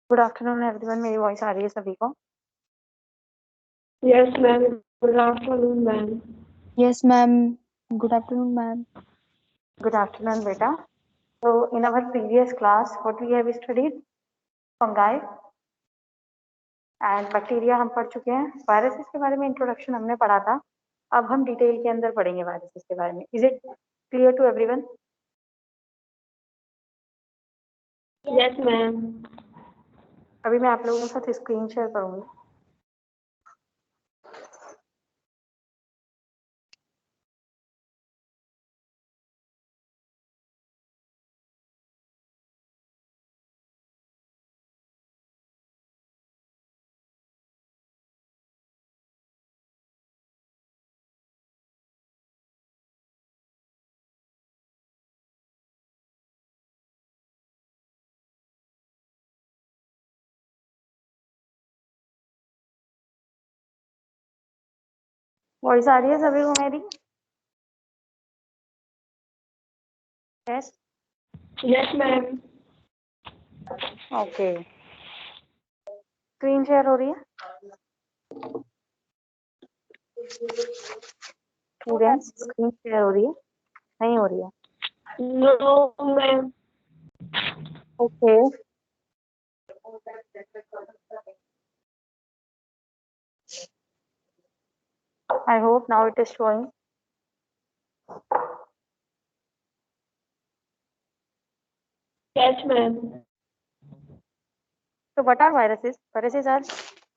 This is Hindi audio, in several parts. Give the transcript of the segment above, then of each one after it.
गुड आफ्टरनून एवरीवन, मेरी वॉइस आ रही है सभी को? Yes, ma'am. Good afternoon, ma'am. Yes, ma'am. Good afternoon, ma'am. Good afternoon, beta. So in our previous class, what we have studied? Fungi and bacteria हम पढ़ चुके हैं. वायरसेस के बारे में इंट्रोडक्शन हमने पढ़ा था. अब हम डिटेल के अंदर पढ़ेंगे वायरसेस के बारे में. Is it clear to everyone? Yes, ma'am. अभी मैं आप लोगों के साथ स्क्रीन शेयर करूंगी. वॉइस आ रही है सभी को मेरी? Yes. Yes, ma'am. Okay. Screen share हो रही है? स्टूडेंट्स, स्क्रीन शेयर हो रही है? नहीं हो रही है? No, ma'am. Okay. I hope now it is showing. Yes, ma'am. So what are viruses? Viruses are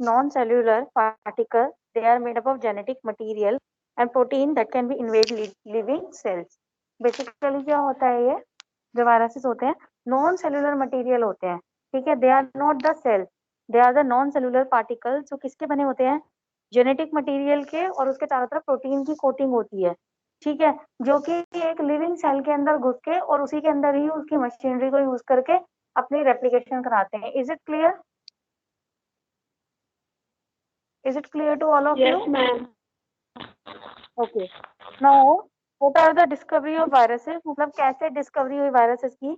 non-cellular particles. They are made up of genetic material and protein that can be invade living cells. Basically क्या होता है ये जो viruses होते हैं नॉन सेलुलर मटेरियल होते हैं. ठीक है, they are not the cell, they are the non cellular particle जो किसके बने होते हैं? जेनेटिक मटेरियल के, और उसके चारों तरफ प्रोटीन की कोटिंग होती है. ठीक है, जो कि एक लिविंग सेल के अंदर घुस के और उसी के अंदर ही उसकी मशीनरी को यूज करके अपनी रेप्लिकेशन कराते हैं. Is it clear? Is it clear to all of you? Yes, ma'am. Okay. Now, what are the discovery of viruses? मतलब कैसे डिस्कवरी हुई वायरसेस की?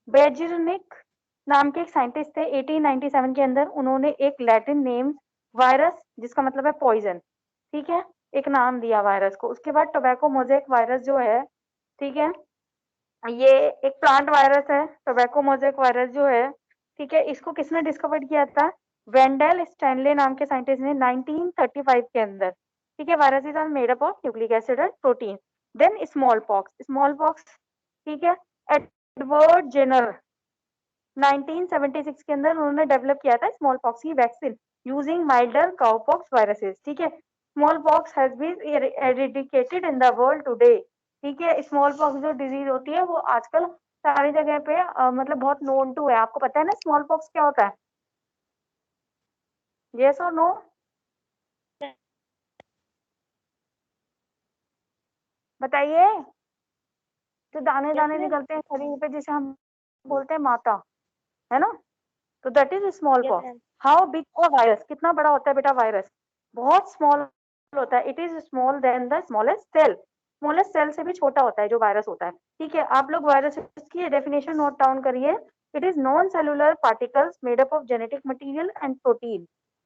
बेजरनिक नाम के एक साइंटिस्ट थे 1897 के अंदर. उन्होंने एक लैटिन नेम वायरस जिसका मतलब है पॉइजन, ठीक है, एक नाम दिया वायरस को. उसके बाद टोबैको मोजेक वायरस जो है, ठीक है, ये एक प्लांट वायरस है. टोबैको मोजेक वायरस जो है, ठीक है, इसको किसने डिस्कवर किया था? वेंडेल स्टैनले नाम के साइंटिस्ट ने 1935 के अंदर. ठीक है, viruses are made up of nucleic acid and protein. Then smallpox, ठीक है, एडवर्ड जेनर 1976 के अंदर उन्होंने डेवलप किया था स्मॉल पॉक्स की vaccine using milder cowpox viruses. ठीक है, smallpox has been eradicated in the world today. ठीक है, स्मॉल पॉक्स जो डिजीज होती है वो आजकल सारी जगह पे मतलब बहुत नोन टू है. आपको पता है ना स्मॉल पॉक्स क्या होता है? यस और नो? बताइए. जो दाने दाने निकलते हैं शरीर पे जिसे हम बोलते हैं माता, है ना, तो that is small pox. How big a virus? कितना बड़ा होता है बेटा वायरस? बहुत स्मॉल होता है. It is small then the smallest cell से भी छोटा होता है जो वायरस होता है. ठीक है, आप लोग वायरस की डेफिनेशन नोट डाउन करिए. It is non cellular particles made up of genetic material and protein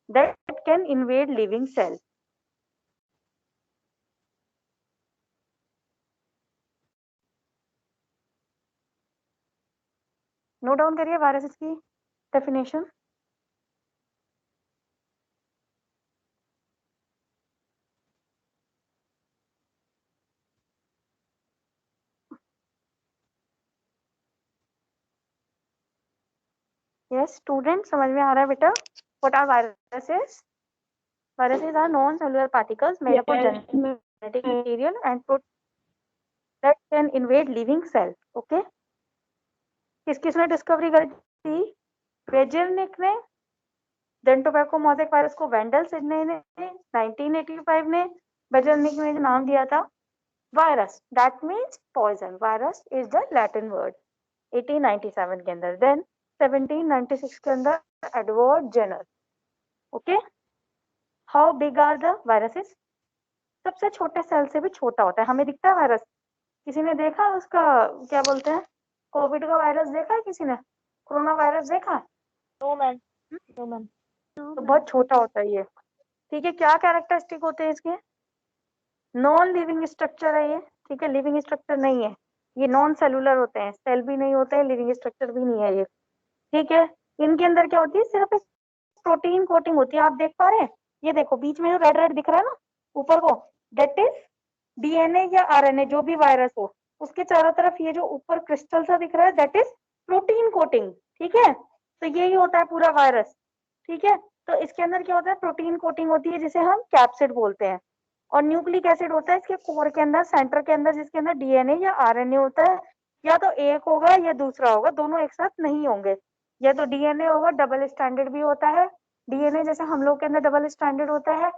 that can invade living cell. Note down करिए वायरसेस की डेफिनेशन. यस स्टूडेंट, समझ में आ रहा है बेटा? What are viruses? Viruses are non-cellular particles made up of Yes, genetic ma'am. material and protein that can invade living cells. Okay? किसने डिस्कवरी करी थी? बेजरनिक ने. देन टोबैको मोजेक वायरस को वेंडल सिडने ने 1985 में. बेजरनिक ने नाम दिया था virus, that means poison. Virus is the Latin word 1897 के अंदर. देन 1796 के अंदर Edward Jenner. Okay, how big are the viruses? सबसे छोटे सेल से भी छोटा होता है. हमें दिखता है वायरस? किसी ने देखा उसका क्या बोलते हैं कोविड का वायरस देखा है? किसी ने कोरोना वायरस देखा है? No, ma'am. No, ma'am. तो बहुत छोटा होता है ये। ठीक है, क्या कैरेक्टरिस्टिक होते हैं इसके? नॉन लिविंग स्ट्रक्चर है ये। ठीक है, लिविंग स्ट्रक्चर नहीं है ये, नॉन सेलुलर होते हैं, सेल भी नहीं होते हैं, लिविंग स्ट्रक्चर भी नहीं है ये। ठीक है, इनके अंदर क्या होती है, सिर्फ एक प्रोटीन कोटिंग होती है। आप देख पा रहे हैं, ये देखो बीच में जो रेड रेड दिख रहा है ना ऊपर को, दैट इज डीएनए या आरएनए, जो भी वायरस हो, उसके चारों तरफ ये जो ऊपर क्रिस्टल सा दिख रहा है, दैट इज प्रोटीन कोटिंग। ठीक है, तो यही होता है पूरा वायरस। ठीक है, तो इसके अंदर क्या होता है, प्रोटीन कोटिंग होती है जिसे हम कैप्सिड बोलते हैं। और न्यूक्लिक एसिड होता है इसके कोर के अंदर, सेंटर के अंदर, जिसके अंदर डीएनए या आरएनए होता है। या तो एक होगा या दूसरा होगा, दोनों एक साथ नहीं होंगे। या तो डीएनए होगा, डबल स्टैंडर्ड भी होता है, डीएनए जैसे हम लोग के अंदर डबल स्टैंडर्ड होता है,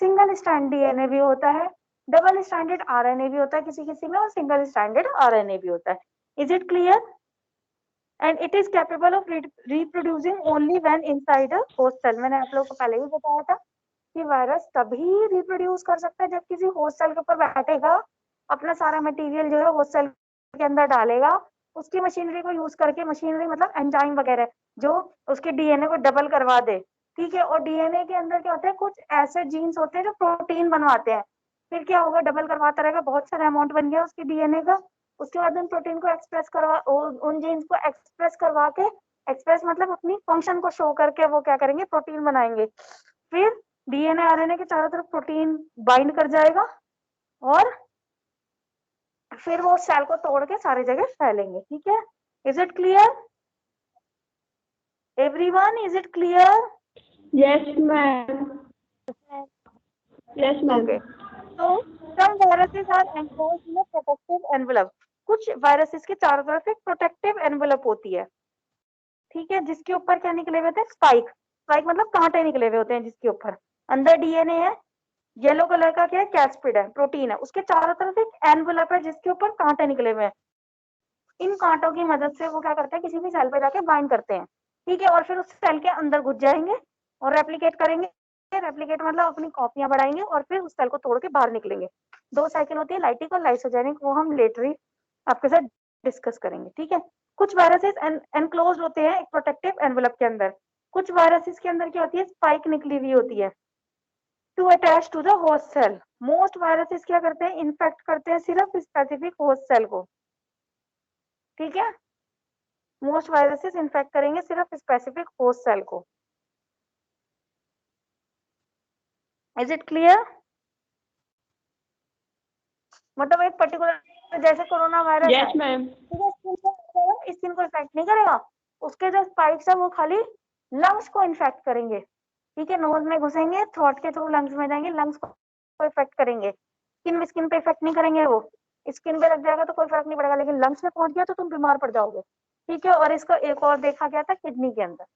सिंगल स्टैंड डीएनए भी होता है, डबल स्टैंडर्ड आरएनए भी होता है किसी किसी में, और सिंगल स्टैंडर्ड आरएनए भी होता है। Is it clear? And it is capable of reproducing only when inside a host cell. मैंने आप लोगों को पहले भी बताया था कि वायरस तभी रिप्रोड्यूस कर सकता है जब किसी होस्ट सेल के ऊपर बैठेगा, अपना सारा मटेरियल जो है होस्ट सेल के अंदर डालेगा, उसकी मशीनरी को यूज करके, मशीनरी मतलब एंजाइम वगैरह, जो उसके डीएनए को डबल करवा दे। ठीक है, और डीएनए के अंदर क्या होता है, कुछ ऐसे जीन्स होते हैं जो प्रोटीन बनवाते हैं। फिर क्या होगा, डबल करवाता रहेगा, बहुत सारा अमाउंट बन गया उसके डीएनए का। उसके बाद उन प्रोटीन को एक्सप्रेस करवा, उन जीन्स को एक्सप्रेस करवा के, एक्सप्रेस मतलब अपनी फंक्शन को शो करके वो क्या करेंगे, प्रोटीन बनाएंगे। फिर डीएनए आरएनए के चारों तरफ प्रोटीन बाइंड कर जाएगा, और फिर वो सेल को तोड़ के सारी जगह फैलेंगे। ठीक है, is it clear everyone? Is it clear? Yes, ma'am. Yes, ma'am. Okay, तो some viruses are enclosed in a protective envelope। कुछ वायरसेस के चारों तरफ एक प्रोटेक्टिव एनवेलप होती है। ठीक है, जिसके ऊपर क्या निकले हुए होते हैं, स्पाइक। स्पाइक मतलब कांटे निकले हुए होते हैं जिसके ऊपर। अंदर डीएनए है, येलो कलर का क्या है, कैस्पिड है, प्रोटीन है, उसके चारों तरफ एक एनवेलप है जिसके ऊपर कांटे निकले हुए हैं। इन कांटों की मदद से वो क्या करते हैं, किसी भी सेल पे जाके बाइंड करते हैं। ठीक है, और फिर उस सेल के अंदर घुस जाएंगे और रेप्लिकेट करेंगे। रेप्लिकेट मतलब अपनी कॉपियां बढ़ाएंगे, और फिर उस सेल को तोड़ के बाहर निकलेंगे। दो साइकिल होती है, लाइटिक और लाइसोजेनिक, वो हम लेटर ही आपके साथ डिस्कस करेंगे। ठीक है, कुछ वायरसेस एनक्लोज होते हैं एक प्रोटेक्टिव एनवेलप के अंदर। कुछ वायरसेस के अंदर क्या होती है, स्पाइक निकली हुई होती है to attach to the host cell. Most viruses क्या करते हैं, इन्फेक्ट करते हैं सिर्फ स्पेसिफिक होस्ट सेल को। ठीक है, मोस्ट वायरसेस इन्फेक्ट करेंगे सिर्फ स्पेसिफिक होस्ट सेल को। Is it clear? मतलब एक पर्टिकुलर, जैसे कोरोना वायरस है, Yes, ma'am. ठीक है, स्किन को इफेक्ट नहीं करेगा, उसके जो स्पाइक्स है वो खाली लंग्स को इन्फेक्ट करेंगे। ठीक है, नोज में घुसेंगे, थ्रोट के थ्रू लंग्स में जाएंगे, लंग्स को इफेक्ट करेंगे। स्किन पे इफेक्ट नहीं करेंगे, वो स्किन पे लग जाएगा तो कोई फर्क नहीं पड़ेगा, लेकिन लंग्स में पहुंच गया तो तुम बीमार पड़ जाओगे। ठीक है, और इसको एक और देखा गया था किडनी के अंदर।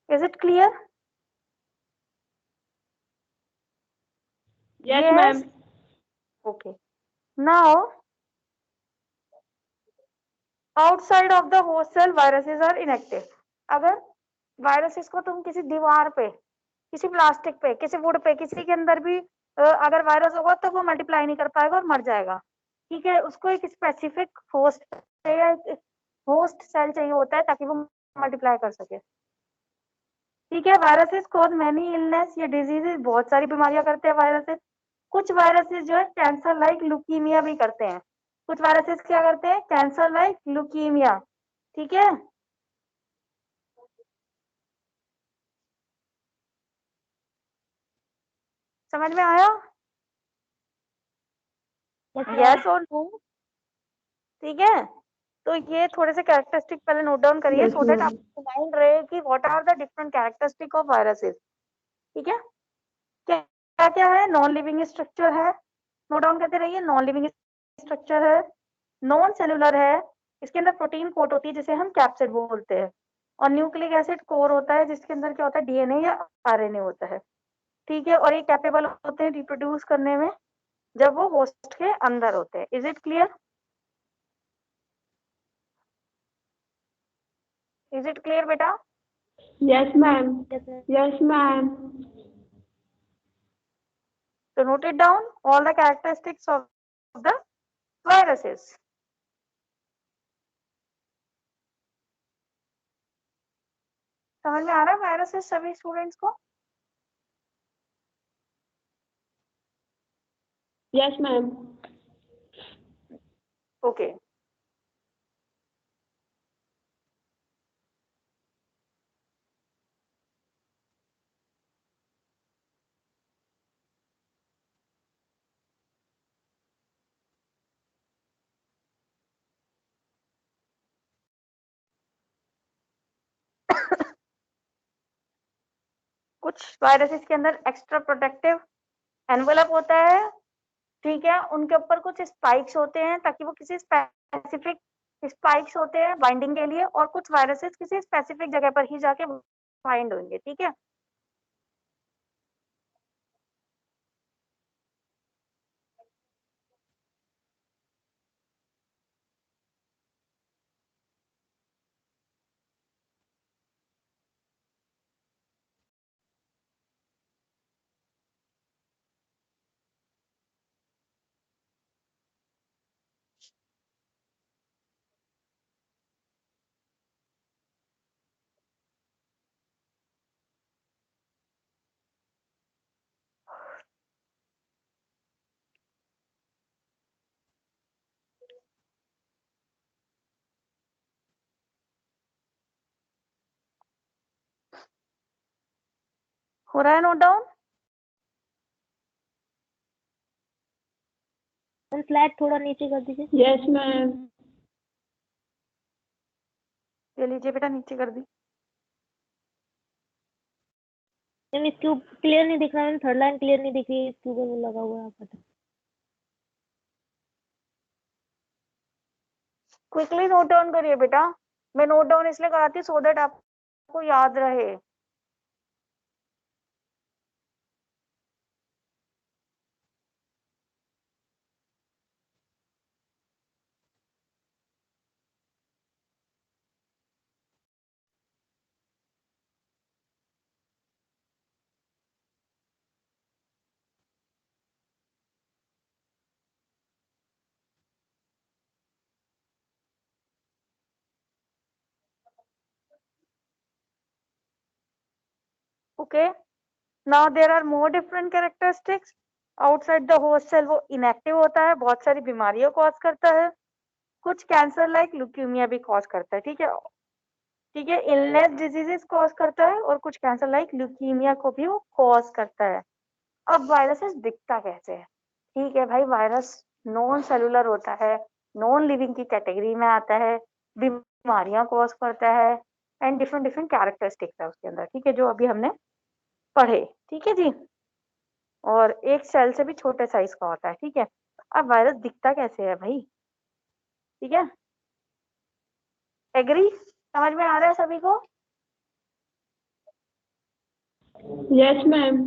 Is it clear? Yes, ma'am. Okay. Now, outside of the host cell, viruses are inactive. अगर वायरसेस को तुम किसी दीवार पे, किसी प्लास्टिक पे, किसी वुड पे, किसी के अंदर भी अगर वायरस होगा तो वो मल्टीप्लाई नहीं कर पाएगा और मर जाएगा। ठीक है, उसको एक स्पेसिफिक होस्ट या होस्ट सेल चाहिए होता है ताकि वो मल्टीप्लाई कर सके। ठीक है, वायरसेस कॉज मैनी इलनेस या डिजीजेस, बहुत सारी बीमारियां करते हैं वायरसेस। कुछ वायरसेस जो है कैंसर लाइक लुकीमिया भी करते हैं। कुछ वायरसेस क्या करते हैं, कैंसर लाइक लुकीमिया। ठीक है, समझ में आया? यस और नो? ठीक है, तो ये थोड़े से कैरेक्टरिस्टिक पहले नोट डाउन करिए, Yes, सो दैट ma'am. आपको माइंड रहे कि what are the different characteristic of viruses. ठीक है, क्या क्या है, नॉन लिविंग स्ट्रक्चर है, नोट डाउन करते रहिए। नॉन लिविंग स्ट्रक्चर है, नॉन सेलुलर है, इसके अंदर प्रोटीन कोट होती है जिसे हम कैप्सिड बोलते हैं, और न्यूक्लिक एसिड कोर होता है जिसके अंदर क्या होता है, डीएनए या आरएनए होता है। ठीक है, और ये कैपेबल होते हैं रिप्रोड्यूस करने में जब वो होस्ट के अंदर होते हैं। Is it clear? Is it clear बेटा? Yes, ma'am. Yes, ma'am. So note it down, all the characteristics of the viruses. समझ में आ रहा है वायरसेस सभी स्टूडेंट्स को? Yes, ma'am. ओके कुछ वायरसेस के अंदर एक्स्ट्रा प्रोटेक्टिव एनवेलप होता है, ठीक है, उनके ऊपर कुछ स्पाइक्स होते हैं ताकि वो किसी स्पेसिफिक स्पाइक्स होते हैं बाइंडिंग के लिए, और कुछ वायरसेस किसी स्पेसिफिक जगह पर ही जाके बाइंड होंगे, ठीक है। हो रहा है नोट डाउन? स्लाइड थोड़ा नीचे कर दीजिए। Yes, ma'am. ये लीजिए बेटा, नीचे कर दी। मैम इसके क्लियर नहीं दिख रहा है, थर्ड लाइन क्लियर नहीं दिख रही है, इसके ऊपर वो लगा हुआ है आपका। क्विकली नोट डाउन करिए बेटा, मैं नोट डाउन इसलिए कराती हूँ सो दैट आपको याद रहे। Okay, now there are more different characteristics. Outside the host cell वो इनएक्टिव होता है, बहुत सारी बीमारियों कॉज करता है, कुछ कैंसर लाइक ल्यूकेमिया भी कॉज करता है, ठीक है, ठीक है, इलनेस डिजीजेस कॉज करता है, और कुछ कैंसर लाइक ल्यूकीमिया को भी वो कॉज करता है। अब वायरसेस दिखता कैसे है? ठीक है भाई, वायरस नॉन सेलुलर होता है, नॉन लिविंग की कैटेगरी में आता है, बीमारियां कॉज करता है, एंड डिफरेंट डिफरेंट कैरेक्टरिस्टिक्स है उसके अंदर, ठीक है, जो अभी हमने पढ़े, ठीक है जी। और एक सेल से भी छोटे साइज का होता है, ठीक है। अब वायरस दिखता कैसे है भाई, ठीक है, एग्री? समझ में आ रहा है सभी को? Yes, ma'am.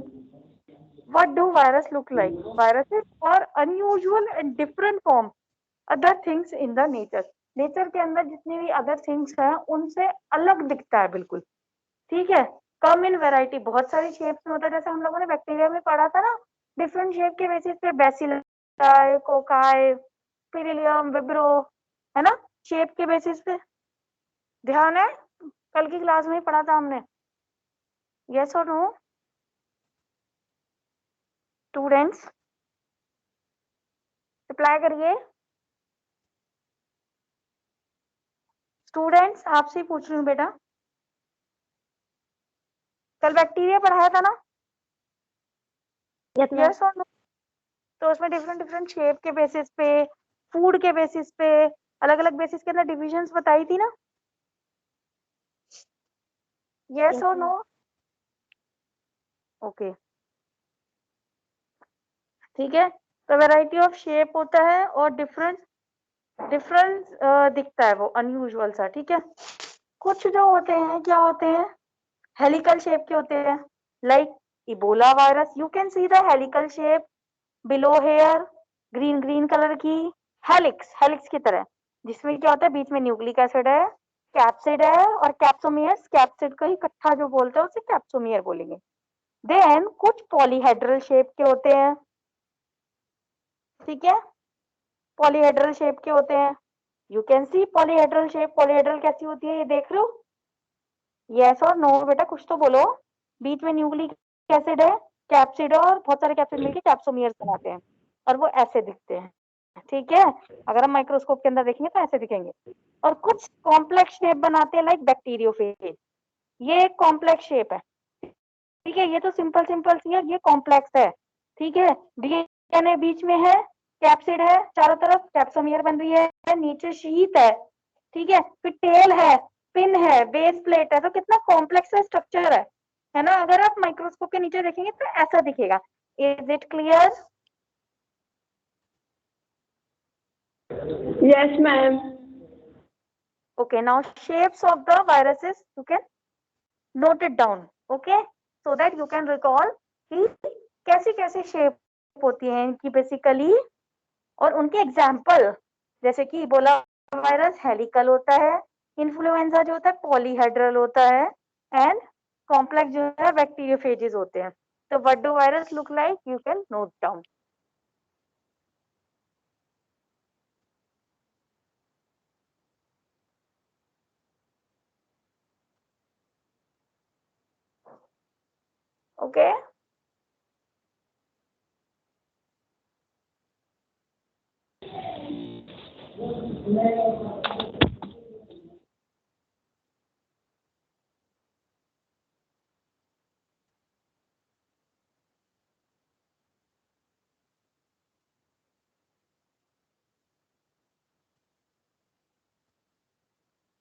What do virus look like? Viruses are unusual and different from other things in the nature. Nature के अंदर जितनी भी अदर थिंग्स हैं उनसे अलग दिखता है बिल्कुल, ठीक है। कम इन वैरायटी, बहुत सारी शेप्स में होता है, जैसे हम लोगों ने बैक्टीरिया में पढ़ा था ना, डिफरेंट शेप के बेसिस पे बैसिलस, कोकाई, पिरिलियम, विब्रो, है ना, शेप के बेसिस पे। ध्यान है, कल की क्लास में ही पढ़ा था हमने। यस और नो स्टूडेंट्स? रिप्लाई करिए स्टूडेंट्स, आपसे ही पूछ रही हूँ बेटा, कल बैक्टीरिया पढ़ाया था ना? Yes ma'am. यस और नो? तो उसमें डिफरेंट डिफरेंट शेप के बेसिस पे, फूड के बेसिस पे, अलग अलग बेसिस के अंदर डिविजन्स बताई थी ना? यस और नो? ओके, ठीक है। तो वैरायटी ऑफ शेप होता है और डिफरेंस डिफरेंस दिखता है वो अनयूजुअल सा, ठीक है। कुछ जो होते हैं क्या होते हैं, हेलिकल शेप के होते हैं, like Ebola virus, you can see the helical shape below here, green green colour की, हेलिक्स, हेलिक्स की तरह, जिसमें क्या होता है बीच में न्यूक्लिक एसिड है, कैप्सिड है, और कैप्सोमियर, कैप्सिड का इकट्ठा जो बोलते हैं उसे कैप्सोमियर बोलेंगे। देन कुछ पॉलीहेड्रल शेप के होते हैं, ठीक है, पॉलीहेड्रल शेप के होते हैं, you can C polyhedral shape. Polyhedral कैसी होती है ये देख रहे हो, यस और नो बेटा, कुछ तो बोलो। बीच में न्यूक्लिक एसिड है, कैप्सिड है, और बहुत सारे कैप्सिड मिलके कैप्सोमियर्स बनाते हैं और वो ऐसे दिखते हैं। ठीक है, अगर हम माइक्रोस्कोप के अंदर देखेंगे तो ऐसे दिखेंगे। और कुछ कॉम्प्लेक्स शेप बनाते हैं लाइक बैक्टीरियोफेज। ये एक कॉम्प्लेक्स शेप है। ठीक है, ये तो सिंपल सिंपल सी है, ये कॉम्प्लेक्स है। ठीक है, डीएनए बीच में है, कैप्सिड है, चारों तरफ कैप्सोमियर बन रही है, नीचे शीथ है। ठीक है, फिर टेल है, पिन है, बेस प्लेट है, तो कितना कॉम्प्लेक्स स्ट्रक्चर है ना। अगर आप माइक्रोस्कोप के नीचे देखेंगे तो ऐसा दिखेगा। Is it clear? Yes, ma'am. Okay, now shapes of the viruses you can note it down, okay, so that you can recall कि कैसी कैसी शेप होती है इनकी बेसिकली, और उनके एग्जाम्पल, जैसे कि इबोला वायरस हेलिकल होता है, इन्फ्लुएंजा जो होता है पॉलीहेड्रल होता है, एंड कॉम्प्लेक्स जो है बैक्टीरियोफेजेस होते हैं। तो what do virus look like, you can note down. Okay,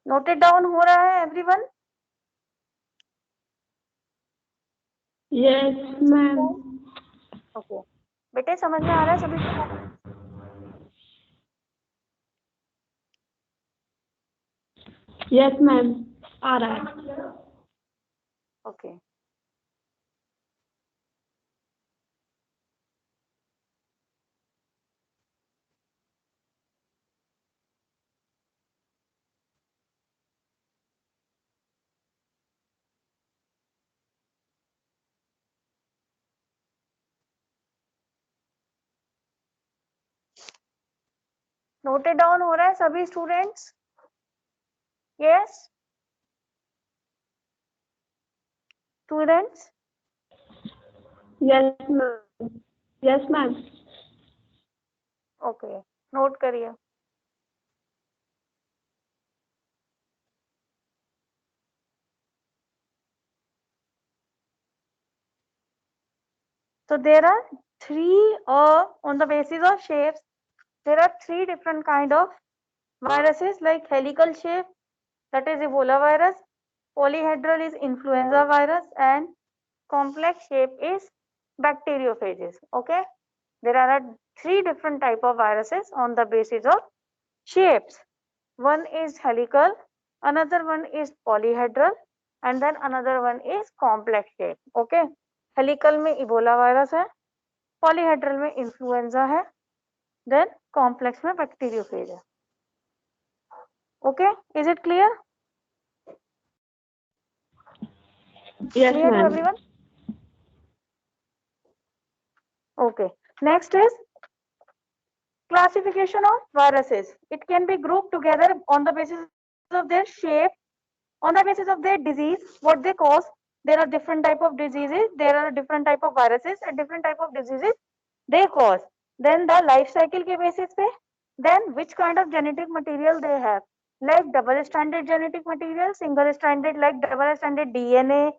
noted down हो रहा है एवरीवन? Yes, ma'am. ओके बेटे, समझ में आ रहा है सभी को? Yes, ma'am. आ रहा है. ओके, नोटेड डाउन हो रहा है सभी students? Yes students? Yes, ma'am. Yes, ma'am. Okay, note करिए। So there are three, on the basis of shapes, there are three different kind of viruses, like helical shape, that is Ebola virus, polyhedral is influenza virus, and complex shape is bacteriophages. Okay, there are three different type of viruses on the basis of shapes. One is helical, another one is polyhedral, and then another one is complex shape. Okay, helical में Ebola virus है, पॉलीहेड्रल में इन्फ्लुएंजा है, देन कॉम्प्लेक्स में बैक्टीरियोफेज है। Okay, is it clear? Yes, Clear to ma'am. everyone? Okay, next is classification of viruses. It can be grouped together on the basis of their shape, on the basis of their disease, what they cause. There are different type of diseases, there are different type of viruses and different type of diseases they cause. Then the life cycle के basis पे, then which kind of genetic material they have, like double stranded genetic material, single stranded, like double stranded DNA,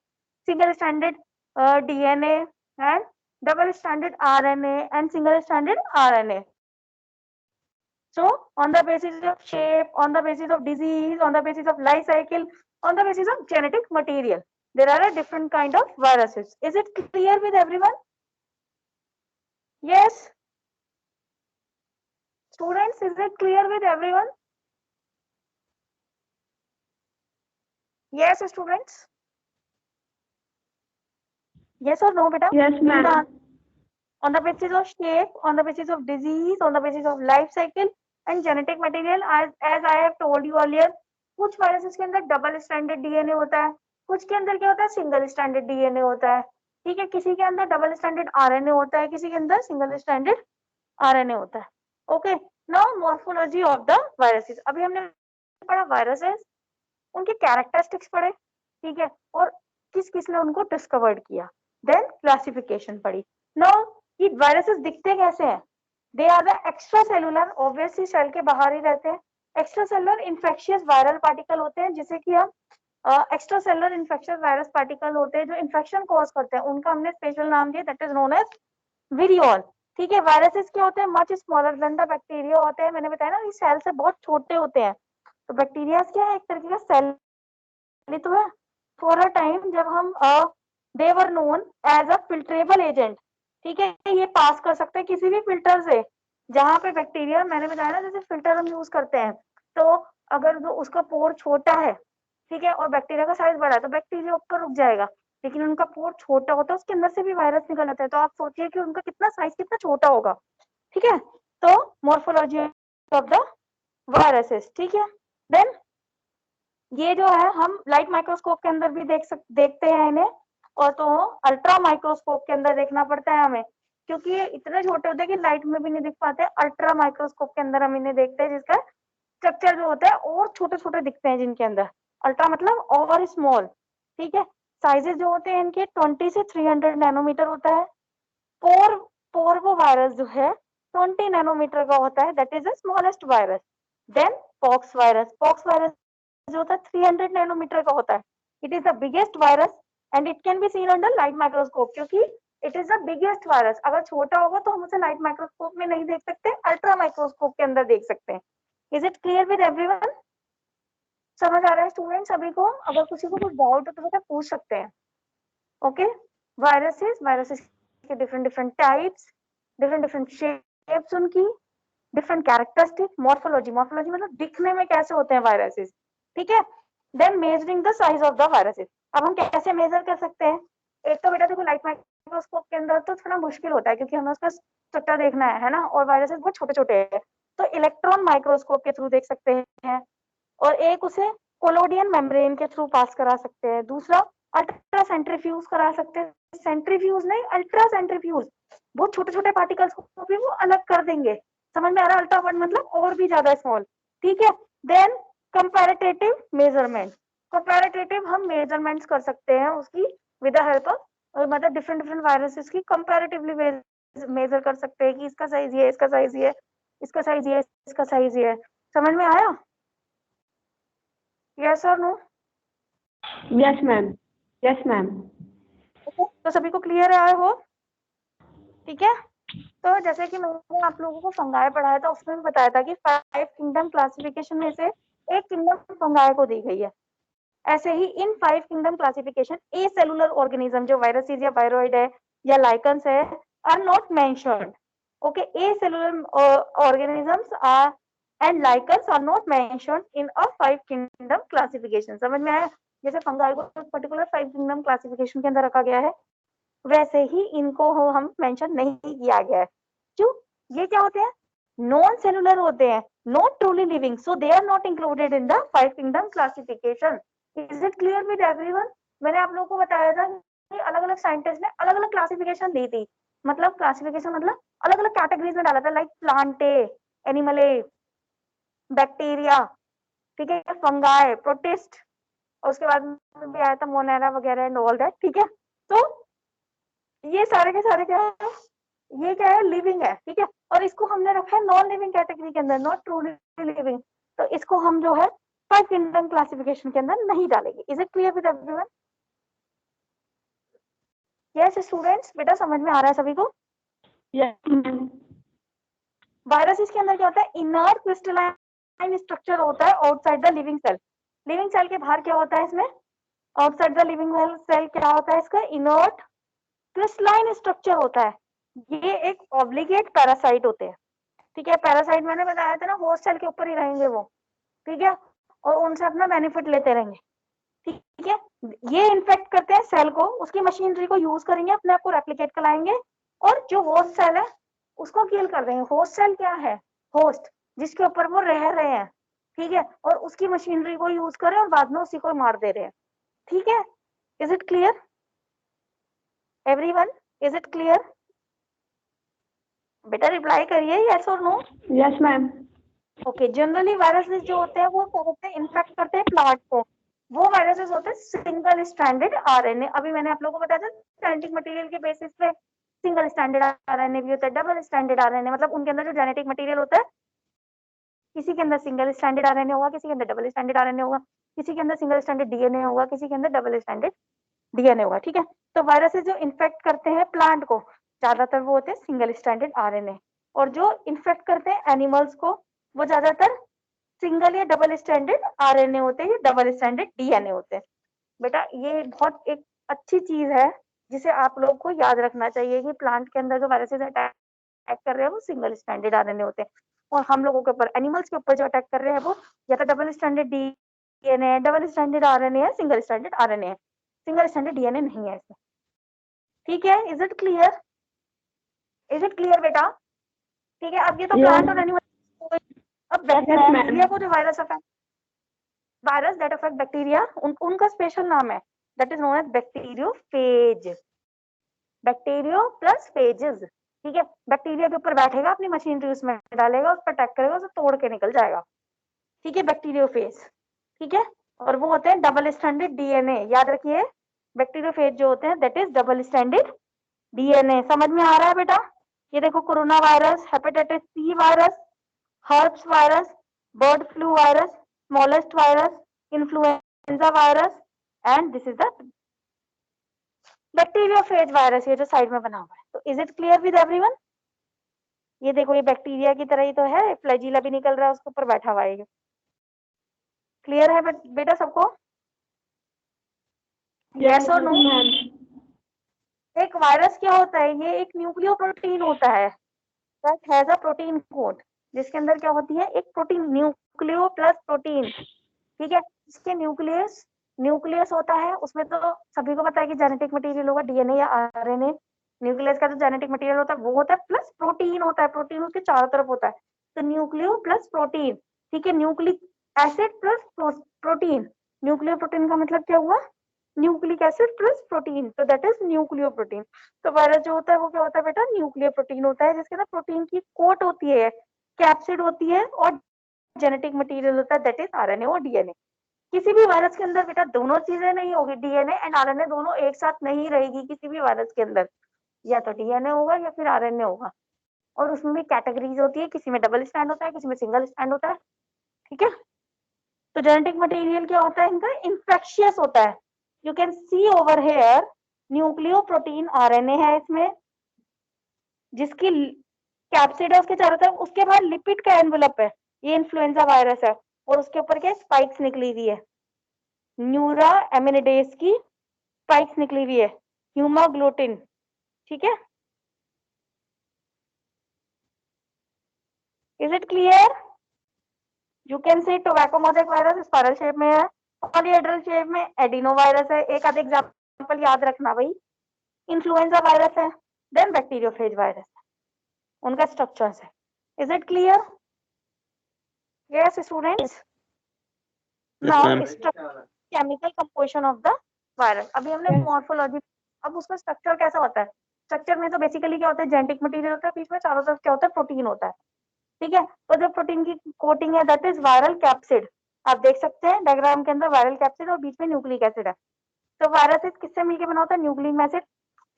single stranded DNA, and double stranded RNA and single stranded RNA. So on the basis of shape, on the basis of disease, on the basis of life cycle, on the basis of genetic material, there are a different kind of viruses. Is it clear with everyone? Yes. Students, is it clear with everyone? Yes, students. Yes or no, beta? Yes, ma'am. On the basis of shape, on the basis of disease, on the basis of life cycle and genetic material, as I have told you earlier, कुछ वायरसेस के अंदर डबल स्टैंडर्ड डीएनए होता है, कुछ के अंदर क्या होता है, सिंगल स्टैंडर्ड डीएनए होता है। ठीक है, किसी के अंदर डबल स्टैंडर्ड आरएनए होता है, किसी के अंदर सिंगल स्टैंडर्ड आरएनए होता है। Okay, now morphology of the viruses. अभी हमने पढ़ा वायरसेस, उनके कैरेक्टरिस्टिक्स पढ़े, ठीक है, और किस किसने उनको डिस्कवर्ड किया, देन क्लासिफिकेशन पड़ी। नाउ ये वायरसेस दिखते कैसे हैं, they are the extra cellular, obviously cell के बाहर ही रहते हैं, extra cellular infectious viral particle होते हैं, जिसे कि हम extra cellular infectious virus particle होते हैं जो इन्फेक्शन कॉज करते हैं, उनका हमने स्पेशल नाम दिया, दैट इज नोन एज विरियोल। ठीक है, वायरसेस क्या होते हैं, much smaller than the bacteria होते हैं, मैंने बताया ना ये सेल से बहुत छोटे होते हैं। तो बैक्टीरिया क्या है, एक तरीके का सेल ही तो है। फॉर अ टाइम जब हम they were known as a filterable agent, ठीक है, ये पास कर सकते हैं किसी भी फिल्टर से, जहां पे बैक्टीरिया, मैंने बताया ना जैसे फिल्टर हम यूज करते हैं, तो अगर जो उसका पोर छोटा है, ठीक है, और बैक्टीरिया का साइज बड़ा है, तो बैक्टीरिया ऊपर रुक जाएगा, लेकिन उनका पोर छोटा होता है, उसके अंदर से भी वायरस निकल आता है, तो आप सोचिए कि उनका कितना साइज कितना छोटा होगा। ठीक है, तो मॉर्फोलॉजी ऑफ द वायरसेस, ठीक है। देन ये जो है हम लाइट माइक्रोस्कोप के अंदर भी देखते हैं इन्हें, और तो अल्ट्रा माइक्रोस्कोप के अंदर देखना पड़ता है हमें, क्योंकि ये इतने छोटे होते हैं कि लाइट में भी नहीं दिख पाते। अल्ट्रा माइक्रोस्कोप के अंदर हम इन्हें देखते हैं, जिसका स्ट्रक्चर जो होता है और छोटे छोटे दिखते हैं, जिनके अंदर अल्ट्रा मतलब और स्मॉल। ठीक है, साइजेस जो होते हैं इनके 20 से 300 नैनोमीटर होता है। पोर्वो वायरस जो है 20 नैनोमीटर का होता है, that is the smallest virus. Then pox virus जो होता है 300 नैनोमीटर का होता है, it is the biggest virus and it can be seen under light microscope, क्योंकि it is the biggest virus. अगर छोटा होगा तो हम उसे लाइट माइक्रोस्कोप में नहीं देख सकते, अल्ट्रा माइक्रोस्कोप के अंदर देख सकते हैं। Is it clear with everyone? समझ आ रहा है स्टूडेंट सभी को? अगर किसी को कुछ डाउट हो तो बेटा पूछ सकते हैं। ओके, वायरसेस के different different types, different different shapes, उनकी डिफरेंट कैरेक्टरिस्टिक, मॉर्फोलॉजी मतलब दिखने में कैसे होते हैं वायरसेस। ठीक है, then measuring the size of the viruses. अब हम कैसे मेजर कर सकते हैं? एक तो बेटा देखो लाइट माइक्रोस्कोप के अंदर तो थोड़ा मुश्किल होता है, क्योंकि हमें उसका स्ट्रक्चर देखना है ना, और वायरसेस बहुत छोटे छोटे हैं, तो इलेक्ट्रॉन माइक्रोस्कोप के थ्रू देख सकते हैं, और एक उसे कोलोडियन मेम्ब्रेन के थ्रू पास करा सकते हैं। दूसरा अल्ट्रा सेंट्रीफ्यूज करा सकते हैं, सेंट्रीफ्यूज नहीं अल्ट्रा सेंट्रीफ्यूज, बहुत छोटे छोटे पार्टिकल्स को भी वो अलग कर देंगे। समझ में आ रहा है? अल्ट्रा वर्ड मतलब और भी ज्यादा स्मॉल। ठीक है, देन कंपैरेटिव मेजरमेंट, कंपैरेटिव हम मेजरमेंट्स कर सकते हैं उसकी विद द हेल्प ऑफ, मतलब डिफरेंट डिफरेंट वायरसेस की कंपैरेटिवली मेजर कर सकते हैं कि इसका साइज ये, इसका साइज ये, इसका साइज ये, इसका साइज ये। समझ में आया? यस और no? Yes, ma'am. Yes, ma'am. तो सभी को क्लियर है आई होप? ठीक है, तो जैसे कि मैंने आप लोगों को फंगाई पढ़ाया था, उसमें भी बताया था कि 5 किंगडम क्लासिफिकेशन में से एक किंगडम फंगाई को दी गई है। ऐसे ही इन 5 kingdom classification acellular organism जो वायरसेस या वायरोइड है या लाइकन्स है are not mentioned. Okay, acellular organisms are and lichens are not mentioned in a 5 kingdom classification. समझ में आया? जैसे फंगाई को पर्टिकुलर 5 किंगडम क्लासिफिकेशन के अंदर रखा गया है, वैसे ही इनको हम मेंशन नहीं किया गया है। क्यों? ये क्या होते हैं? नॉन सेलुलर होते हैं, not truly living, so they are not included in the 5 kingdom classification. Is it clear with everyone? मैंने आप लोगों को बताया था कि अलग अलग साइंटिस्ट ने अलग अलग क्लासिफिकेशन दी थी, मतलब क्लासिफिकेशन मतलब अलग अलग कैटेगरीज में डाला था, लाइक प्लांटे, एनिमले, बैक्टीरिया, ठीक है, फंगाई, प्रोटिस्ट, और उसके बाद में भी आया था मोनेरा वगैरह एंड ऑल दैट। ठीक है, तो ये सारे के सारे क्या है, ये क्या है, लिविंग है। ठीक है, और इसको हमने रखा है नॉन लिविंग कैटेगरी के अंदर, नॉट ट्रूली लिविंग, तो इसको हम जो है 5 किंगडम क्लासिफिकेशन के अंदर नहीं डालेंगे। Is it clear with everyone? Yes students, बेटा समझ में आ रहा है सभी को? Yes, ma'am. वायरसेस के अंदर क्या होता है, इनर्ट क्रिस्टलाइन स्ट्रक्चर होता है outside the living cell. Living cell के बाहर क्या होता है इसमें, आउटसाइड द लिविंग सेल क्या होता है इसका, इनर्ट क्रिस्टलाइन स्ट्रक्चर होता है। ये एक ऑब्लिगेट पैरासाइट होते हैं। ठीक है, पैरासाइट मैंने बताया था ना, होस्ट सेल के ऊपर ही रहेंगे वो। ठीक है, और उनसे अपना बेनिफिट लेते रहेंगे। ठीक है, ये इन्फेक्ट करते हैं सेल को, उसकी मशीनरी को यूज करेंगे, अपने आप को रेप्लिकेट कराएंगे, और जो होस्ट सेल है उसको किल कर देंगे। होस्ट सेल क्या है, होस्ट जिसके ऊपर वो रह रहे हैं। ठीक है, और उसकी मशीनरी को यूज करें और बाद में उसी को मार दे रहे हैं। ठीक है, is it clear everyone? Is it clear? बेटा रिप्लाई करिए यस और no. Yes, ma'am. Okay, generally viruses जो होते हैं वो क्या करते हैं, इन्फेक्ट करते हैं प्लांट को, वो वायरसेस होते हैं सिंगल स्ट्रैंडेड आरएनए। अभी मैंने आप लोगों को बताया था जेनेटिक मटेरियल के बेसिस पे सिंगल स्ट्रैंडेड आरएनए भी होता है, डबल स्ट्रैंडेड आरएनए, मतलब उनके अंदर जो जेनेटिक मटेरियल होता है, किसी के अंदर सिंगल स्ट्रैंडेड आरएनए होगा, किसी के अंदर डबल स्ट्रैंडेड आरएनए होगा, किसी के अंदर सिंगल स्ट्रैंडेड डीएनए होगा, किसी के अंदर डबल स्ट्रैंडेड डीएनए होगा। ठीक है, तो वायरसेस जो इन्फेक्ट करते हैं प्लांट को, ज्यादातर वो होते हैं सिंगल स्ट्रैंडेड आरएनए, और जो इन्फेक्ट करते हैं एनिमल्स को, वो ज्यादातर सिंगल या डबल स्ट्रैंडेड आरएनए होते हैं, या डबल स्ट्रैंडेड डीएनए होते हैं। बेटा ये बहुत एक अच्छी चीज है जिसे आप लोग को याद रखना चाहिए कि प्लांट के अंदर जो वायरसेस अटैक कर रहे हैं वो सिंगल स्ट्रैंडेड आरएनए होते हैं, और हम लोगों के ऊपर, एनिमल्स के ऊपर जो अटैक कर रहे हैं वो या तो डबल स्ट्रैंडेड डीएनए है, डबल स्ट्रैंडेड आरएनए है, सिंगल स्ट्रैंडेड आरएनए है, सिंगल स्ट्रैंडेड डीएनए नहीं है इसमें। ठीक है, is it clear? Is it clear बेटा? ठीक है, अब ये तो Yes. प्लांट और एनिमल। अब Yes, बैक्टीरिया ma'am. को जो virus affect, virus that affect bacteria, उनका स्पेशल नाम है, that is known as bacteriophage, bacterio plus phages. ठीक है, बैक्टीरिया के ऊपर बैठेगा, अपनी मशीनरी उसमें डालेगा, उस पर अटैक करेगा, उसे तोड़ के निकल जाएगा। ठीक है, बैक्टीरियोफेज। ठीक है, और वो होते हैं डबल स्ट्रैंडेड डीएनए, याद रखिए बैक्टीरियोफेज जो होते हैं that is double stranded DNA. समझ में आ रहा है बेटा? ये देखो, corona virus, hepatitis C virus, herpes virus, bird flu virus, smallest virus, influenza virus, and this is the bacteriophage virus, ये जो साइड में बना हुआ है। तो is it clear with everyone? ये देखो, ये बैक्टीरिया की तरह ही तो है, फ्लैजिला भी निकल रहा है उसके ऊपर बैठा हुआ है। क्लियर है बेटा सबको? यस और नो? ma'am. एक वायरस क्या होता है? ये एक न्यूक्लियो प्रोटीन होता है that has a protein code, जिसके अंदर क्या होती है? एक प्रोटीन, न्यूक्लियो प्लस प्रोटीन। ठीक है, इसके न्यूक्लियस होता है, उसमें तो सभी को पता है कि जेनेटिक मटेरियल होगा, डीएनए या आरएनए। न्यूक्लियस का जो जेनेटिक मटेरियल होता है वो होता है, प्लस प्रोटीन होता है, प्रोटीन उसके चारों तरफ होता है, तो न्यूक्लियो प्लस प्रोटीन। ठीक है, nucleic acid plus protein, nucleo protein का मतलब क्या हुआ? न्यूक्लिक एसिड प्लस प्रोटीन, तो दैट इज न्यूक्लियो प्रोटीन। तो वायरस जो होता है वो क्या होता है बेटा? न्यूक्लियो प्रोटीन होता है, जिसके अंदर प्रोटीन की कोट होती है, कैप्सिड होती है, और जेनेटिक मटेरियल होता है दैट इज आरएनए और डीएनए। किसी भी वायरस के अंदर बेटा दोनों चीजें नहीं होगी, डीएनए एंड आरएनए दोनों एक साथ नहीं रहेगी किसी भी वायरस के अंदर, या तो डीएनए होगा या फिर आरएनए होगा। और उसमें भी कैटेगरीज होती है, किसी में डबल स्ट्रैंड होता है, किसी में सिंगल स्ट्रैंड होता है। ठीक है, तो जेनेटिक मटेरियल क्या होता है इनका? इन्फेक्शियस होता है। You can C over here, nucleo protein RNA है इसमें, जिसकी कैप्सिड है उसके चारों तरफ, उसके बाद लिपिड का एनवेलप है, ये इन्फ्लुएंजा वायरस है, और उसके ऊपर क्या स्पाइक्स निकली हुई है, न्यूरा एमिनिडेज की स्पाइक्स निकली हुई है, ह्यूमाग्लूटिन। ठीक है, is it clear? You can C tobacco mosaic virus spiral shape में है, पॉलीहेड्रल शेप में एडिनो वायरस है, एक आध एग्जांपल याद रखना भाई। इन्फ्लुएंजा वायरस है, देन बैक्टीरियोफेज वायरस है, उनका स्ट्रक्चर्स है। Is it clear? Yes students? Now chemical composition of the virus, अभी हमने Yes. मॉर्फोलॉजी। अब उसका स्ट्रक्चर कैसा होता है? स्ट्रक्चर में तो बेसिकली क्या होता है? जेनेटिक मटेरियल होता है, बीच में चारों तरफ क्या होता है? प्रोटीन होता है। ठीक है, तो जो प्रोटीन की कोटिंग है दैट इज वायरल कैप्सिड। आप देख सकते हैं डायग्राम के अंदर वायरल कैप्सिड और बीच में न्यूक्लिक एसिड है। तो वायरस किससे मिलकर बना होता है? Nucleic acid.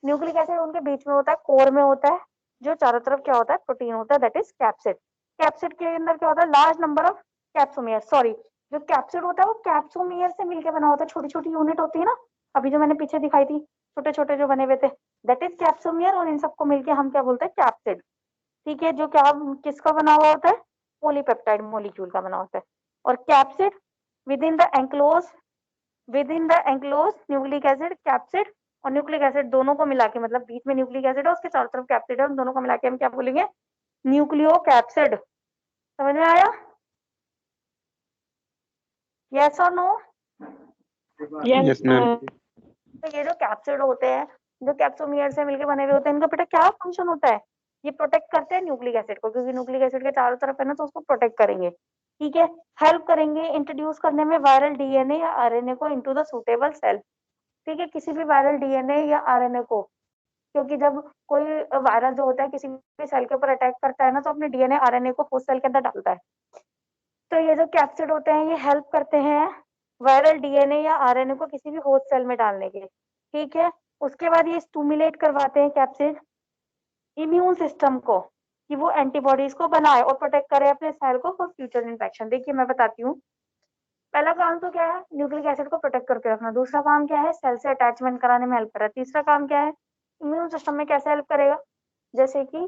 न्यूक्लिक एसिड उनके बीच में होता है, कोर में होता है, जो चारों तरफ क्या होता है? प्रोटीन होता है, दैट इज कैप्सिड। कैप्सिड के अंदर क्या होता है? Large number of capsomere, sorry, जो कैप्सिड होता है वो कैप्सोमियर से मिलकर बना होता है, छोटी छोटी यूनिट होती है ना, अभी जो मैंने पीछे दिखाई थी, छोटे छोटे जो बने हुए थे, दैट इज कैप्सोमियर, और इन सबको मिलकर हम क्या बोलते हैं? कैप्सिड। ठीक है, जो क्या किसका बना हुआ होता है? पॉलीपेप्टाइड मॉलिक्यूल का बना होता है। और capsid with in the enclose nucleic acid, capsid और न्यूक्लिक एसिड दोनों को मिला के, मतलब बीच में न्यूक्लिक एसिड है, उसके चारों तरफ कैप्सिड है, उन दोनों को मिला के हम क्या बोलेंगे? Nucleo capsid. समझ में आया? यस और नो? Yes, ma'am. तो ये जो कैप्सिड होते हैं, जो कैप्सोमियर से मिलकर बने हुए होते हैं, इनका बेटा क्या फंक्शन होता है? ये प्रोटेक्ट करते हैं न्यूक्लिक एसिड को, क्योंकि न्यूक्लिक एसिड के चारों तरफ है ना, तो उसको प्रोटेक्ट करेंगे। ठीक है, हेल्प करेंगे इंट्रोड्यूस करने में वायरल डीएनए या आरएनए को इनटू द सूटेबल सेल। ठीक है, किसी भी वायरल डीएनए या आरएनए को, क्योंकि जब कोई वायरस जो होता है किसी भी सेल के ऊपर अटैक करता है ना, तो अपने डीएनए आरएनए को होस्ट सेल के अंदर डालता है। तो ये जो कैप्सिड होते हैं ये हेल्प करते हैं वायरल डीएनए या आरएनए को किसी भी होस्ट सेल में डालने के, ठीक है। उसके बाद ये स्टिमुलेट करवाते हैं कैप्सिड इम्यून सिस्टम को कि वो एंटीबॉडीज को बनाए और प्रोटेक्ट करे अपने सेल को फॉर फ्यूचर इन्फेक्शन। देखिए मैं बताती हूँ, पहला काम तो क्या है, न्यूक्लिक एसिड को प्रोटेक्ट करके रखना। दूसरा काम क्या है, सेल से अटैचमेंट कराने में हेल्प कर रहा है। तीसरा काम क्या है, इम्यून सिस्टम में कैसे हेल्प करेगा, जैसे कि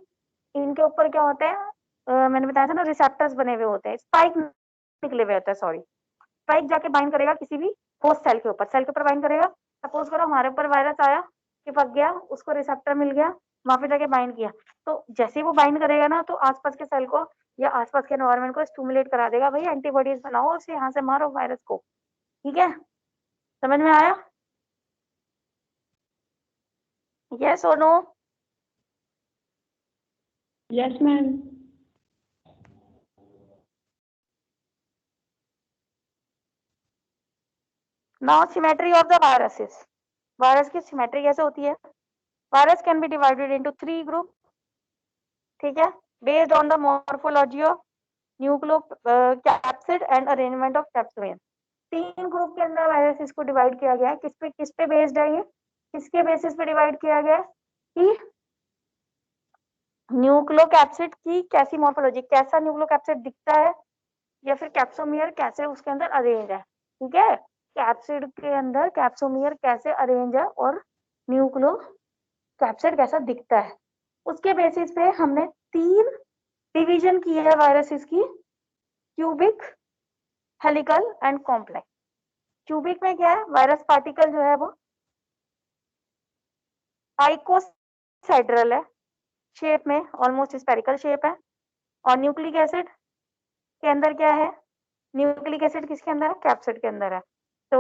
इनके ऊपर क्या होते हैं, मैंने बताया था ना, रिसेप्टर्स बने हुए होते हैं, स्पाइक निकले हुए होते हैं, सॉरी, स्पाइक जाके बाइंड करेगा किसी भी होस्ट सेल के ऊपर, सेल के ऊपर बाइंड करेगा। सपोज करो हमारे ऊपर वायरस आया, चिपक गया, उसको रिसेप्टर मिल गया, वहां पे जाके बाइंड किया, तो जैसे ही वो बाइंड करेगा ना, तो आसपास के सेल को या आसपास के एनवायरनमेंट को स्टिमुलेट करा देगा, भाई एंटीबॉडीज बनाओ और उसे यहाँ से मारो वायरस को, ठीक है। समझ में आया? यस और no? Yes, ma'am. Now symmetry of the viruses. Virus की सिमेट्री कैसे होती है? Virus can be divided into 3 group, ठीक है, based on the morphology of nucleocapsid and arrangement of capsid. 3 group के अंदर वायरसेस को डिवाइड किया गया है। किस पे बेस्ड है ये, किसके बेसिस पे डिवाइड किया गया है कि न्यूक्लियो कैप्सिड की कैसी मॉर्फोलॉजी, कैसा न्यूक्लियो कैप्सिड दिखता है, या फिर कैप्सोमियर कैसे उसके अंदर अरेंज है, ठीक है। कैप्सिड के अंदर कैप्सोमियर कैसे अरेंज है और न्यूक्लियो कैप्सिड कैसा दिखता है, उसके बेसिस पे हमने 3 डिवीजन की है वायरसेस की, cubic, helical and complex. Cubic में क्या है, वायरस पार्टिकल जो है वो आइकोसाइड्रल है शेप में, ऑलमोस्ट स्पेरिकल शेप है। और न्यूक्लिक एसिड के अंदर क्या है, न्यूक्लिक एसिड किसके अंदर है, कैप्सिड के अंदर है। तो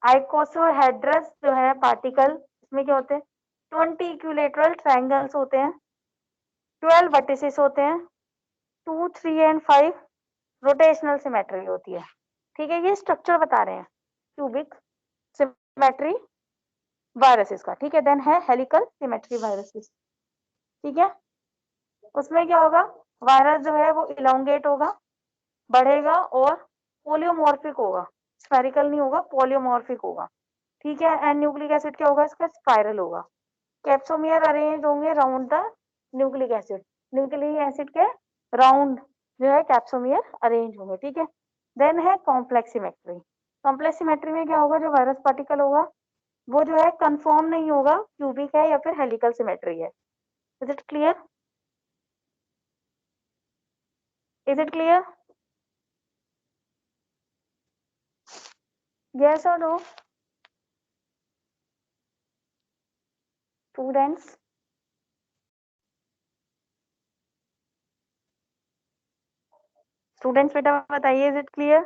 आइकोसाहेड्रस जो है पार्टिकल, इसमें क्या होते हैं, 20 इक्विलेटरल ट्रायंगल्स होते हैं, 12 वर्टिसेस होते हैं, 2, 3 एंड 5 रोटेशनल सिमेट्री होती है, ठीक है। ये स्ट्रक्चर बता रहे हैं क्यूबिक सिमेट्री वायरसेस का, ठीक है। देन है हेलिकल सिमेट्री वायरसेस, ठीक है। उसमें क्या होगा, वायरस जो है वो इलोंगेट होगा, बढ़ेगा और पोलियोमॉर्फिक होगा, स्फेरिकल नहीं होगा, पोलियोमॉर्फिक होगा, ठीक है। एंड न्यूक्लिक एसिड क्या होगा, इसका स्पाइरल होगा। कैप्सोमियर अरेंज होंगे round the nucleic acid, nucleic acid के राउंड जो है कैप्सोमियर अरेंज होंगे, ठीक है। देन है कॉम्प्लेक्स सिमेट्री। कॉम्प्लेक्स सिमेट्री में क्या होगा, जो वायरस पार्टिकल होगा वो जो है कंफर्म नहीं होगा, क्यूबिक है या फिर हेलिकल सिमेट्री है। Is it clear? Is it clear? yes or no students? Students बेटा बताइए, is it clear?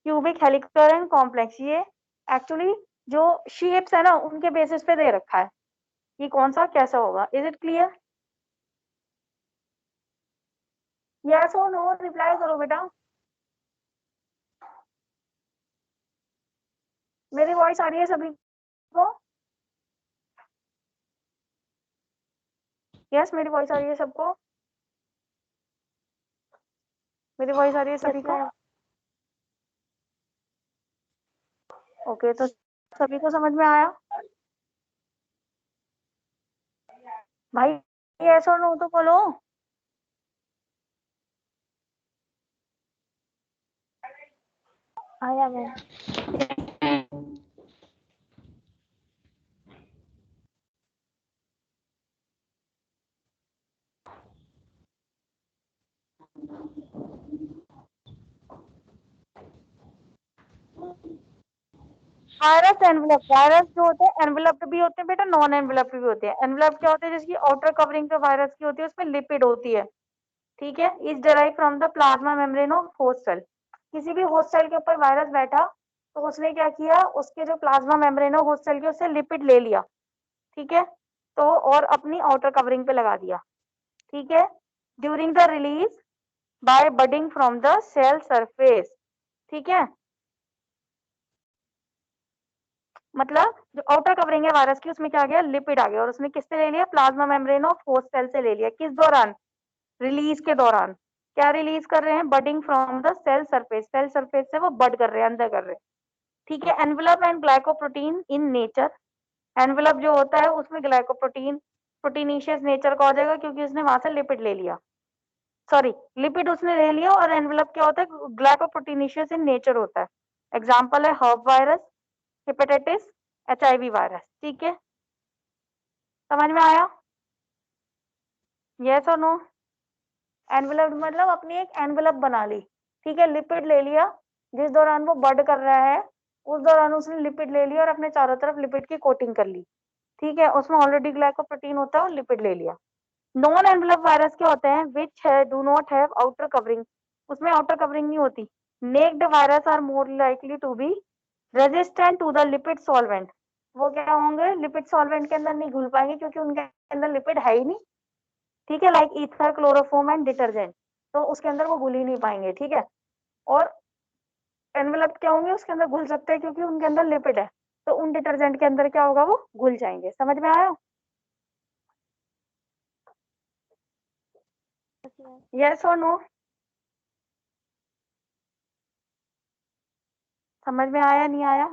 Cubic, helical and complex, ये एक्चुअली जो शेप्स है ना उनके बेसिस पे दे रखा है कि कौन सा कैसा होगा। Is it clear? यस और नो रिप्लाई करो बेटा। मेरी वॉइस आ रही है सभी को? यस मेरी वॉइस आ रही है सबको? मेरी वॉइस आ रही है सभी को? ओके तो सभी को समझ में आया भाई? यस और नो तो बोलो। आया मैम। वायरस एनवेलप, वायरस जो होते हैं एनवेलप्ड भी होते हैं बेटा, नॉन एनवेलप्ड भी होते हैं। एनवेलप क्या होते हैं, जिसकी आउटर कवरिंग जो वायरस की होती है उसमें लिपिड होती है, ठीक है। Is derive from the plasma membrane of host cell. किसी भी होस्ट सेल के ऊपर वायरस बैठा तो उसने क्या किया, उसके जो प्लाज्मा मेम्ब्रेन है होस्ट सेल के, उससे लिपिड ले लिया, ठीक है, तो और अपनी आउटर कवरिंग पे लगा दिया, ठीक है। During the release by budding from the cell surface, ठीक है। मतलब जो आउटर कवरिंग है वायरस की उसमें क्या गया, लिपिड आ गया, और उसने किससे ले लिया, plasma membrane of host cell से ले लिया। किस दौरान, रिलीज के दौरान, क्या रिलीज कर रहे हैं? Budding from the cell surface, cell surface से वो बड कर रहे हैं, अंदर कर रहे हैं, ठीक है। Envelope and glycoprotein in nature, envelope जो होता है उसमें ग्लाइकोप्रोटीन प्रोटीनिशियस नेचर का हो जाएगा क्योंकि उसने वहां से लिपिड ले लिया, सॉरी लिपिड उसने ले लिया, और एनवेलप क्या होता है? ग्लाइकोप्रोटीनिशियस इन नेचर होता है। एग्जाम्पल है herb virus, hepatitis, HIV virus, ठीक है। समझ में आया? यस और नो? एनवेलप मतलब अपनी एक एनवेलप बना ली, ठीक है, लिपिड ले लिया, जिस दौरान वो बर्ड कर रहा है उस दौरान उसने लिपिड ले लिया और अपने चारों तरफ लिपिड की कोटिंग कर ली, ठीक है। उसमें ऑलरेडी ग्लाइकोप्रोटीन होता है और लिपिड ले लिया। नॉन एनवेलप वायरस क्या होते हैं? Which do not have outer covering, उसमें आउटर कवरिंग नहीं होती। Naked virus are more likely to be resistant to the lipid solvent, वो क्या होंगे? लिपिड सॉल्वेंट के अंदर नहीं घुल पाएंगे क्योंकि उनके अंदर लिपिड है ही नहीं, ठीक है, like ether, chloroform and detergent, तो उसके अंदर वो घुल ही नहीं पाएंगे, ठीक है। और एनवेलप क्या होंगे? उसके अंदर घुल सकते हैं क्योंकि उनके अंदर लिपिड है, तो उन डिटर्जेंट के अंदर क्या होगा? वो घुल जाएंगे। समझ में आया? यस और नो? समझ में आया नहीं आया?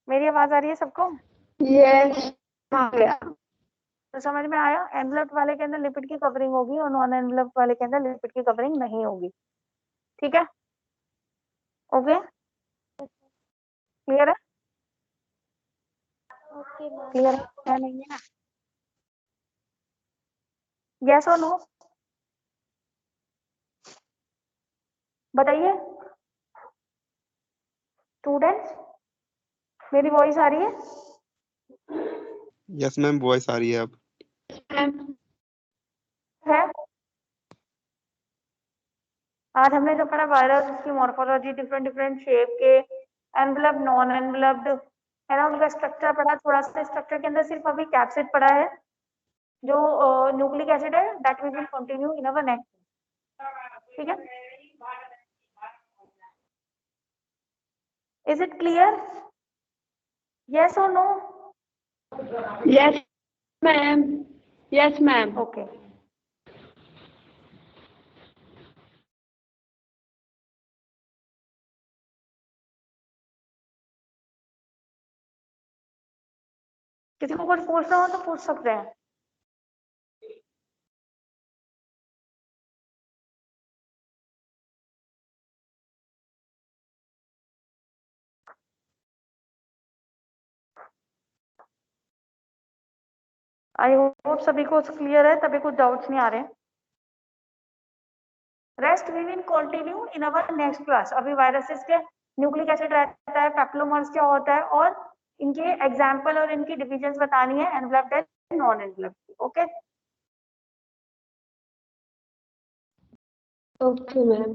मेरी आवाज आ रही है सबको? Yes. आ गया. तो समझ में आया? एनवेलप वाले के अंदर लिपिड की कवरिंग होगी और नॉन एनवेलप वाले के अंदर लिपिड की कवरिंग नहीं होगी, ठीक है। ओके, क्लियर है? Okay ma'am. क्लियर है नहीं है? यस और नो? बताइए स्टूडेंट्स, मेरी वॉइस आ रही है? यस मैम, वॉइस आ रही है अब। है? आज हमने जो पढ़ा वायरस, उसकी मॉर्फोलॉजी, डिफरेंट डिफरेंट शेप के, एनवेलप, नॉन एनवेलप्ड, है ना, उनका स्ट्रक्चर पढ़ा। थोड़ा सा स्ट्रक्चर के अंदर सिर्फ अभी कैप्सिड पढ़ा है, जो न्यूक्लिक एसिड है, that we will continue in our next, ठीक है। Is it clear? यस और no? Yes, ma'am. Yes, ma'am. Okay, किसी को कुछ पूछना हो तो पूछ सकते हैं। आई होप सभी को क्लियर है, तभी कुछ डाउट्स नहीं आ रहे। Rest we will continue in our next class. अभी वायरसेस के न्यूक्लिक एसिड रहता है, पेप्लोमर्स क्या होता है, और इनके एग्जाम्पल और इनकी डिविजन्स बतानी है, enveloped and non enveloped, okay. Okay, ma'am.